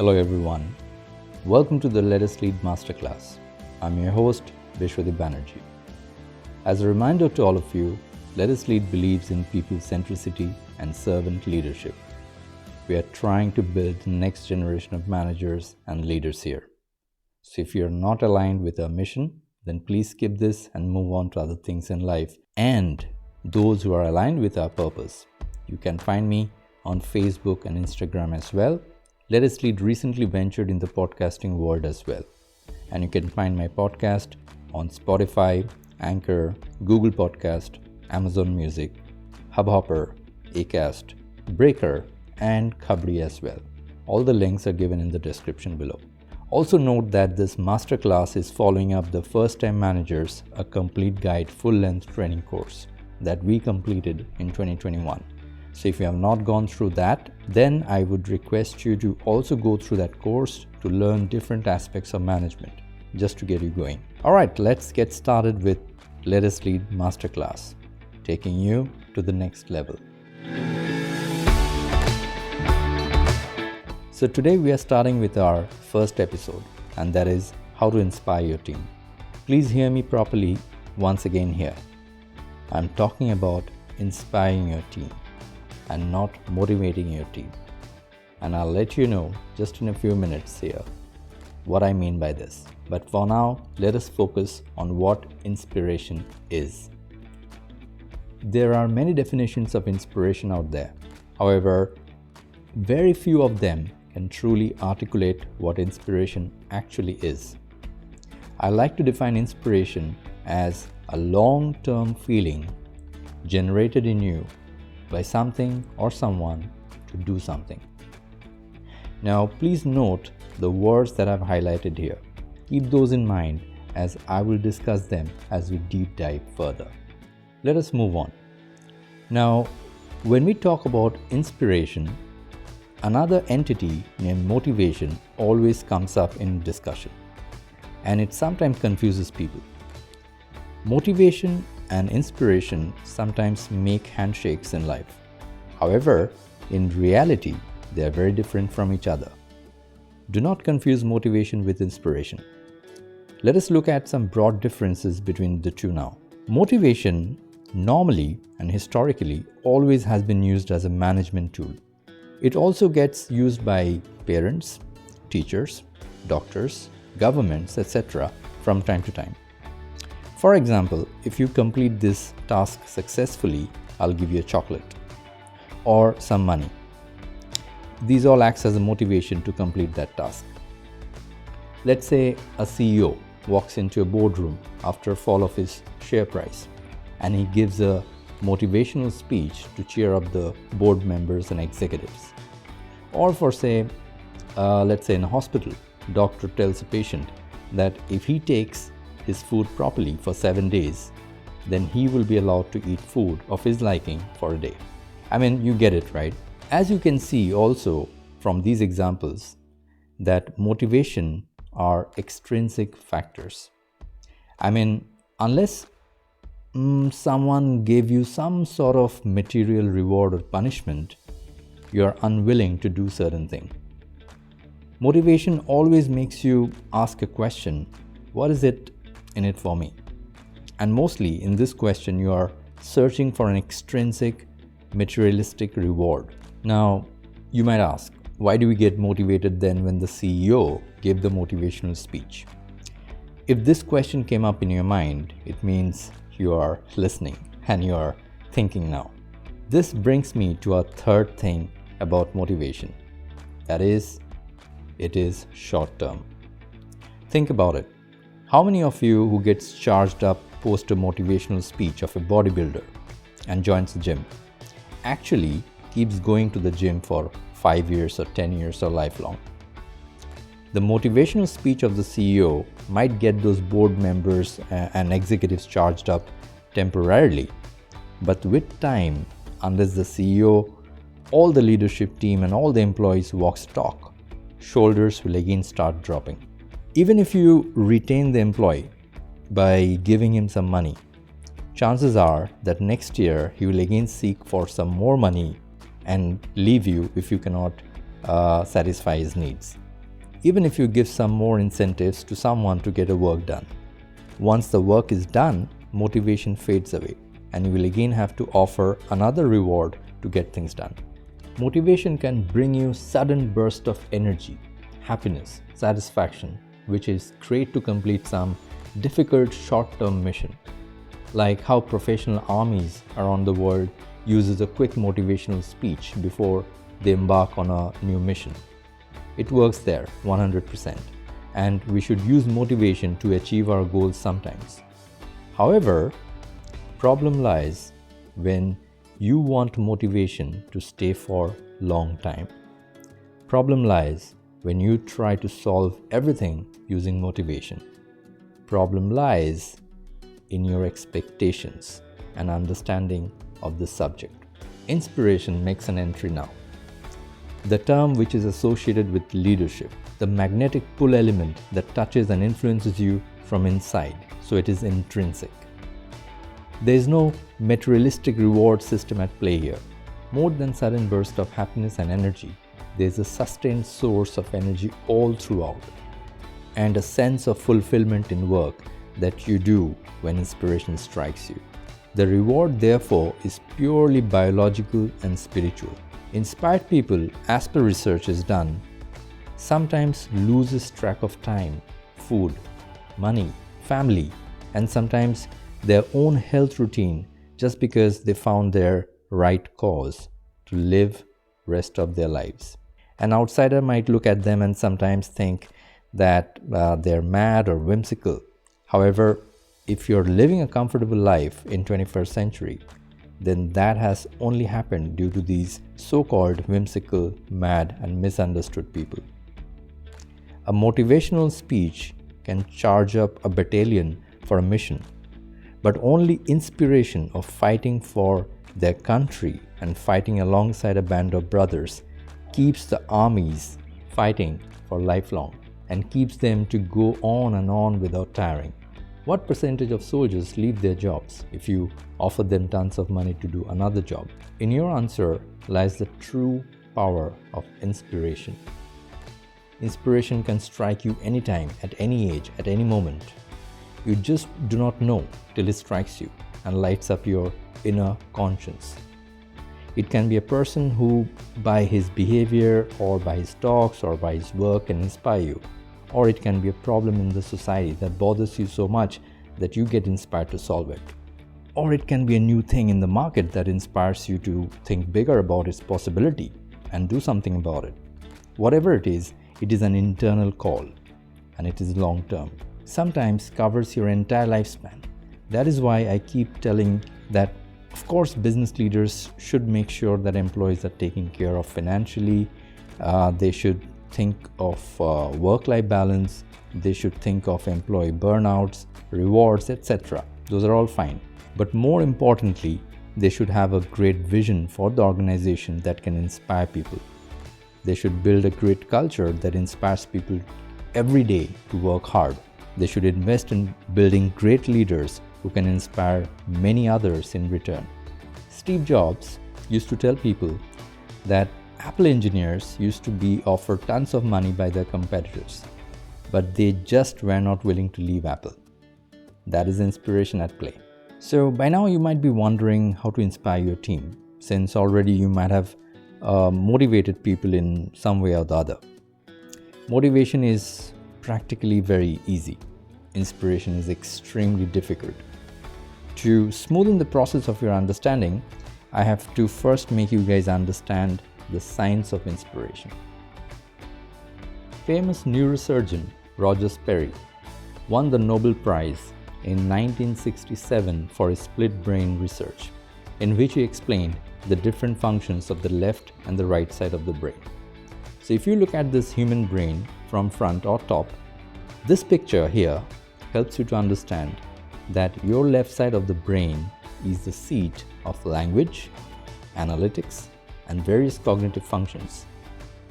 Hello everyone. Welcome to the Let Us Lead Masterclass. I'm your host, Vishwadeep Banerjee. As a reminder to all of you, Let Us Lead believes in people centricity and servant leadership. We are trying to build the next generation of managers and leaders here. So if you're not aligned with our mission, then please skip this and move on to other things in life. And those who are aligned with our purpose, you can find me on Facebook and Instagram as well. Let Us Lead recently ventured in the podcasting world as well. And you can find my podcast on Spotify, Anchor, Google Podcast, Amazon Music, Hubhopper, Acast, Breaker, and Khabri as well. All the links are given in the description below. Also note that this masterclass is following up the First Time Managers, a complete guide full-length training course that we completed in 2021. So if you have not gone through that, then I would request you to also go through that course to learn different aspects of management, just to get you going. All right, let's get started with Let Us Lead Masterclass, taking you to the next level. So today we are starting with our first episode, and that is how to inspire your team. Please hear me properly once again here. I'm talking about inspiring your team and not motivating your team. And I'll let you know just in a few minutes here what I mean by this. But for now, let us focus on what inspiration is. There are many definitions of inspiration out there. However, very few of them can truly articulate what inspiration actually is. I like to define inspiration as a long-term feeling generated in you by something or someone to do something. Now, please note the words that I've highlighted here. Keep those in mind as I will discuss them as we deep dive further. Let us move on. Now, when we talk about inspiration, another entity named motivation always comes up in discussion, and it sometimes confuses people. Motivation and inspiration sometimes make handshakes in life. However, in reality, they are very different from each other. Do not confuse motivation with inspiration. Let us look at some broad differences between the two now. Motivation normally and historically always has been used as a management tool. It also gets used by parents, teachers, doctors, governments, etc. from time to time. For example, if you complete this task successfully, I'll give you a chocolate or some money. These all acts as a motivation to complete that task. Let's say a CEO walks into a boardroom after a fall of his share price, and he gives a motivational speech to cheer up the board members and executives. Or for let's say in a hospital, doctor tells a patient that if he takes his food properly for 7 days, then he will be allowed to eat food of his liking for a day. I mean, you get it, right? As you can see also from these examples, that motivation are extrinsic factors. I mean, unless someone gave you some sort of material reward or punishment, you are unwilling to do certain thing. Motivation always makes you ask a question, what is it in it for me? And mostly in this question, you are searching for an extrinsic materialistic reward. Now, you might ask, why do we get motivated then when the CEO gave the motivational speech? If this question came up in your mind, it means you are listening and you are thinking now. This brings me to our third thing about motivation. That is, it is short term. Think about it. How many of you who gets charged up post a motivational speech of a bodybuilder and joins the gym actually keeps going to the gym for 5 years or 10 years or lifelong? The motivational speech of the CEO might get those board members and executives charged up temporarily, but with time, unless the CEO, all the leadership team and all the employees walks talk, shoulders will again start dropping. Even if you retain the employee by giving him some money, chances are that next year he will again seek for some more money and leave you if you cannot satisfy his needs. even if you give some more incentives to someone to get a work done. Once the work is done, motivation fades away, and you will again have to offer another reward to get things done. Motivation can bring you sudden burst of energy, happiness, satisfaction, which is great to complete some difficult short-term mission. Like how professional armies around the world uses a quick motivational speech before they embark on a new mission. It works there 100%, and we should use motivation to achieve our goals sometimes. However, problem lies when you want motivation to stay for long time. Problem lies when you try to solve everything using motivation. Problem lies in your expectations and understanding of the subject. Inspiration makes an entry now. The term which is associated with leadership, the magnetic pull element that touches and influences you from inside, so it is intrinsic. There is no materialistic reward system at play here. More than sudden burst of happiness and energy, there is a sustained source of energy all throughout, and a sense of fulfillment in work that you do when inspiration strikes you. The reward, therefore, is purely biological and spiritual. Inspired people, as per research is done, sometimes loses track of time, food, money, family, and sometimes their own health routine just because they found their right cause to live rest of their lives. An outsider might look at them and sometimes think that they're mad or whimsical. However, if you're living a comfortable life in 21st century, then that has only happened due to these so-called whimsical, mad, and misunderstood people. A motivational speech can charge up a battalion for a mission, but only inspiration of fighting for their country and fighting alongside a band of brothers keeps the armies fighting for lifelong and keeps them to go on and on without tiring. What percentage of soldiers leave their jobs if you offer them tons of money to do another job? In your answer lies the true power of inspiration. Inspiration can strike you anytime, at any age, at any moment. You just do not know till it strikes you and lights up your inner conscience. It can be a person who, by his behavior or by his talks or by his work, can inspire you. Or it can be a problem in the society that bothers you so much that you get inspired to solve it. Or it can be a new thing in the market that inspires you to think bigger about its possibility and do something about it. Whatever it is an internal call, and it is long term. Sometimes covers your entire lifespan. That is why I keep telling that, of course, business leaders should make sure that employees are taken care of financially. They should think of work-life balance. They should think of employee burnouts, rewards, etc. Those are all fine. But more importantly, they should have a great vision for the organization that can inspire people. They should build a great culture that inspires people every day to work hard. They should invest in building great leaders who can inspire many others in return. Steve Jobs used to tell people that Apple engineers used to be offered tons of money by their competitors, but they just were not willing to leave Apple. That is inspiration at play. So by now you might be wondering how to inspire your team, since already you might have motivated people in some way or the other. Motivation is practically very easy. Inspiration is extremely difficult. To smoothen the process of your understanding, I have to first make you guys understand the science of inspiration. Famous neurosurgeon Roger Sperry won the Nobel Prize in 1967 for his split brain research, in which he explained the different functions of the left and the right side of the brain. So if you look at this human brain from front or top, this picture here helps you to understand that your left side of the brain is the seat of language, analytics, and various cognitive functions,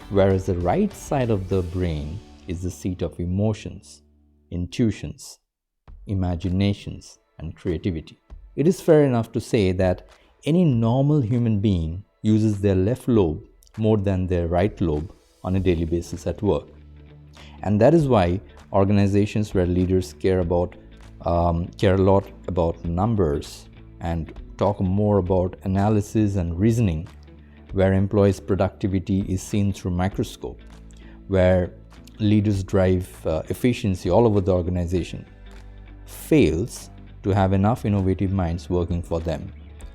whereas the right side of the brain is the seat of emotions, intuitions, imaginations, and creativity. It is fair enough to say that any normal human being uses their left lobe more than their right lobe on a daily basis at work. And that is why organizations where leaders care a lot about numbers and talk more about analysis and reasoning, where employees' productivity is seen through microscope, where leaders drive efficiency all over the organization, fails to have enough innovative minds working for them,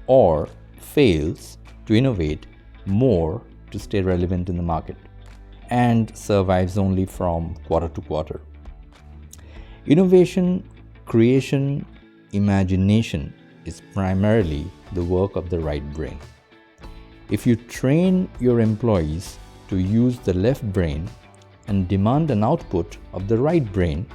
or fails to innovate more to stay relevant in the market, and survives only from quarter to quarter. Innovation, creation, imagination is primarily the work of the right brain. If you train your employees to use the left brain and demand an output of the right brain,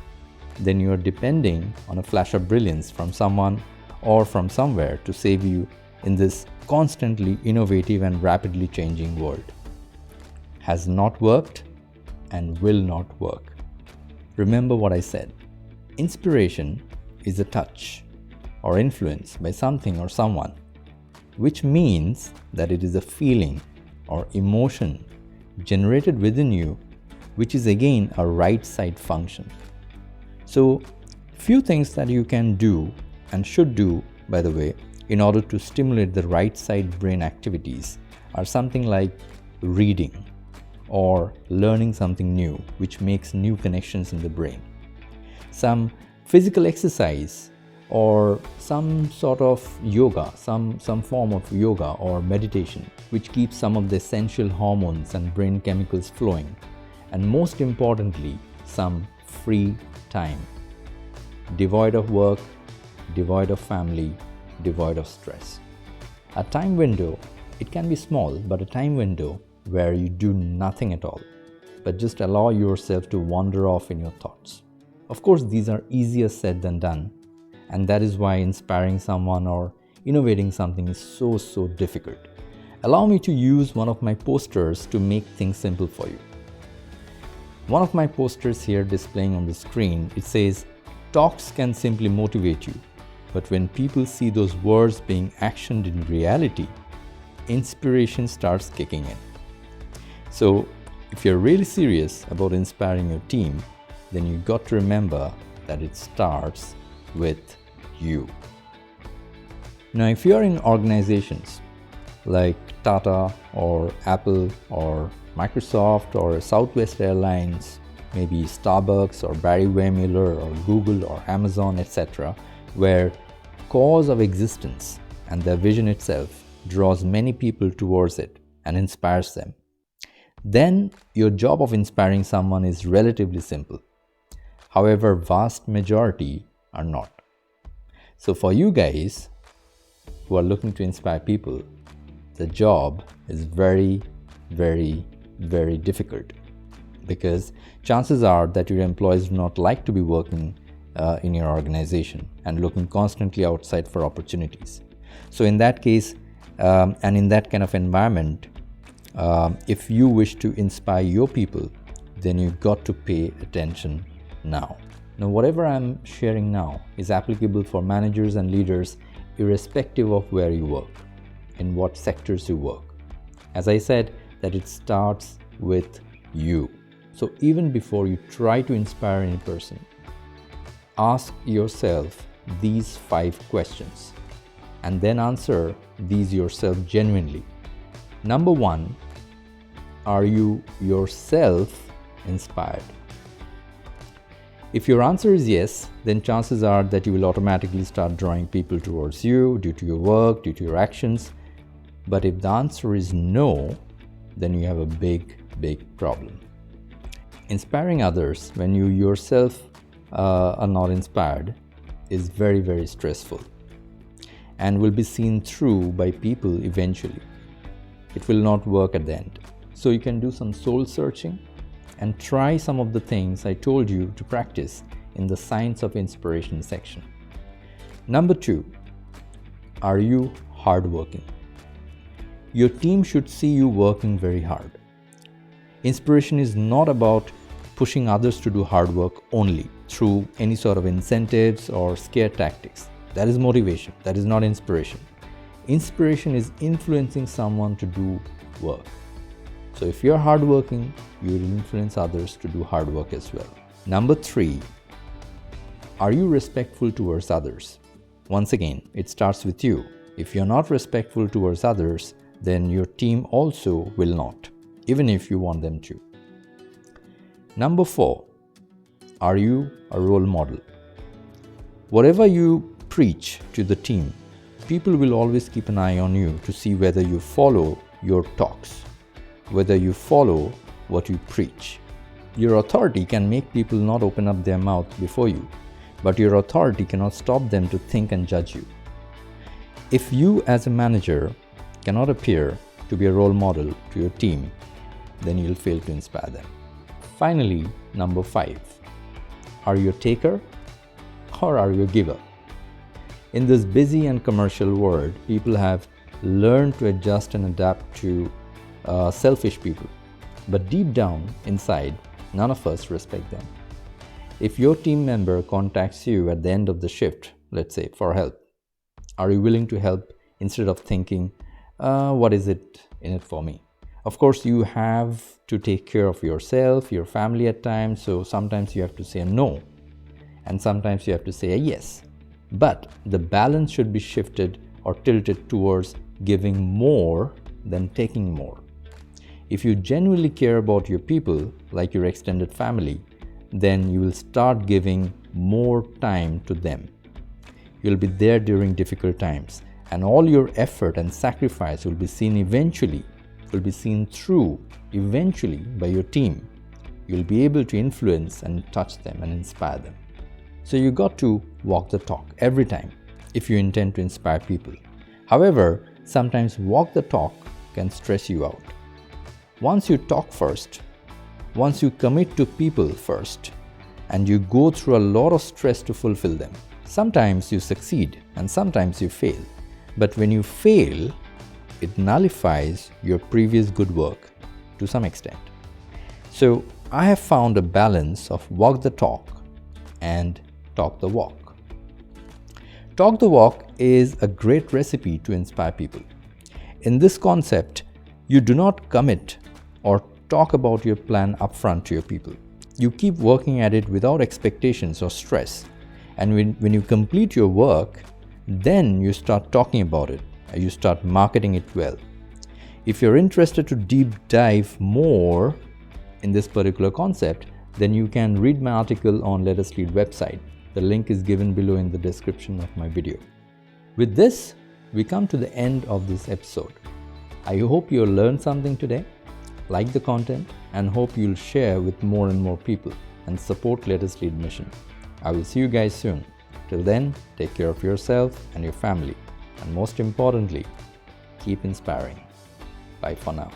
then you are depending on a flash of brilliance from someone or from somewhere to save you in this constantly innovative and rapidly changing world. Has not worked and will not work. Remember what I said. Inspiration is a touch or influence by something or someone, which means that it is a feeling or emotion generated within you, which is again a right side function. So, few things that you can do and should do, by the way, in order to stimulate the right side brain activities are something like reading or learning something new, which makes new connections in the brain. Some physical exercise or some sort of yoga, some form of yoga or meditation, which keeps some of the essential hormones and brain chemicals flowing. And most importantly, some free time, devoid of work, devoid of family, devoid of stress. A time window, it can be small, but a time window where you do nothing at all, but just allow yourself to wander off in your thoughts. Of course, these are easier said than done, and that is why inspiring someone or innovating something is so difficult. Allow me to use one of my posters to make things simple for you. One of my posters here displaying on the screen, it says, "Talks can simply motivate you, but when people see those words being actioned in reality, inspiration starts kicking in." So, if you're really serious about inspiring your team, then you got to remember that it starts with you. Now, if you're in organizations like Tata or Apple or Microsoft or Southwest Airlines, maybe Starbucks or Barry Wehmiller or Google or Amazon, etc., where cause of existence and their vision itself draws many people towards it and inspires them, then your job of inspiring someone is relatively simple. However, vast majority are not. So for you guys who are looking to inspire people, the job is very difficult, because chances are that your employees do not like to be working in your organization and looking constantly outside for opportunities. So in that case, and in that kind of environment, if you wish to inspire your people, then you've got to pay attention now. Now, whatever I'm sharing now is applicable for managers and leaders irrespective of where you work, in what sectors you work. As I said, that it starts with you. So even before you try to inspire any person, ask yourself these 5 questions and then answer these yourself genuinely. Number 1, are you yourself inspired? If your answer is yes, then chances are that you will automatically start drawing people towards you due to your work, due to your actions. But if the answer is no, then you have a big problem. Inspiring others when you yourself are not inspired is very stressful and will be seen through by people eventually. It will not work at the end. So you can do some soul searching and try some of the things I told you to practice in the Science of Inspiration section. Number 2, are you hardworking? Your team should see you working very hard. Inspiration is not about pushing others to do hard work only through any sort of incentives or scare tactics. That is motivation. That is not inspiration. Inspiration is influencing someone to do work. So if you're hardworking, you will influence others to do hard work as well. Number 3, are you respectful towards others? Once again, it starts with you. If you're not respectful towards others, then your team also will not, even if you want them to. Number 4, are you a role model? Whatever you preach to the team, people will always keep an eye on you to see whether you follow your talks, whether you follow what you preach. Your authority can make people not open up their mouth before you, but your authority cannot stop them to think and judge you. If you as a manager cannot appear to be a role model to your team, then you'll fail to inspire them. Finally, number 5, are you a taker or are you a giver? In this busy and commercial world, people have learned to adjust and adapt to selfish people. But deep down inside, none of us respect them. If your team member contacts you at the end of the shift, let's say for help, are you willing to help instead of thinking, what is it in it for me? Of course, you have to take care of yourself, your family at times, so sometimes you have to say a no, and sometimes you have to say a yes. But the balance should be shifted or tilted towards giving more than taking more. If you genuinely care about your people, like your extended family, then you will start giving more time to them. You'll be there during difficult times, and all your effort and sacrifice will be seen through eventually by your team. You'll be able to influence and touch them and inspire them. So you got to walk the talk every time if you intend to inspire people. However, sometimes walk the talk can stress you out. Once you talk first, once you commit to people first, and you go through a lot of stress to fulfill them, sometimes you succeed and sometimes you fail. But when you fail, it nullifies your previous good work to some extent. So I have found a balance of walk the talk and talk the walk. Talk the walk is a great recipe to inspire people. In this concept, you do not commit or talk about your plan upfront to your people. You keep working at it without expectations or stress. And when you complete your work, then you start talking about it. You start marketing it well. If you're interested to deep dive more in this particular concept, then you can read my article on Let Us Lead website. The link is given below in the description of my video. With this, we come to the end of this episode. I hope you learned something today, like the content, and hope you'll share with more and more people and support Let Us Lead mission. I will see you guys soon. Till then, take care of yourself and your family. And most importantly, keep inspiring. Bye for now.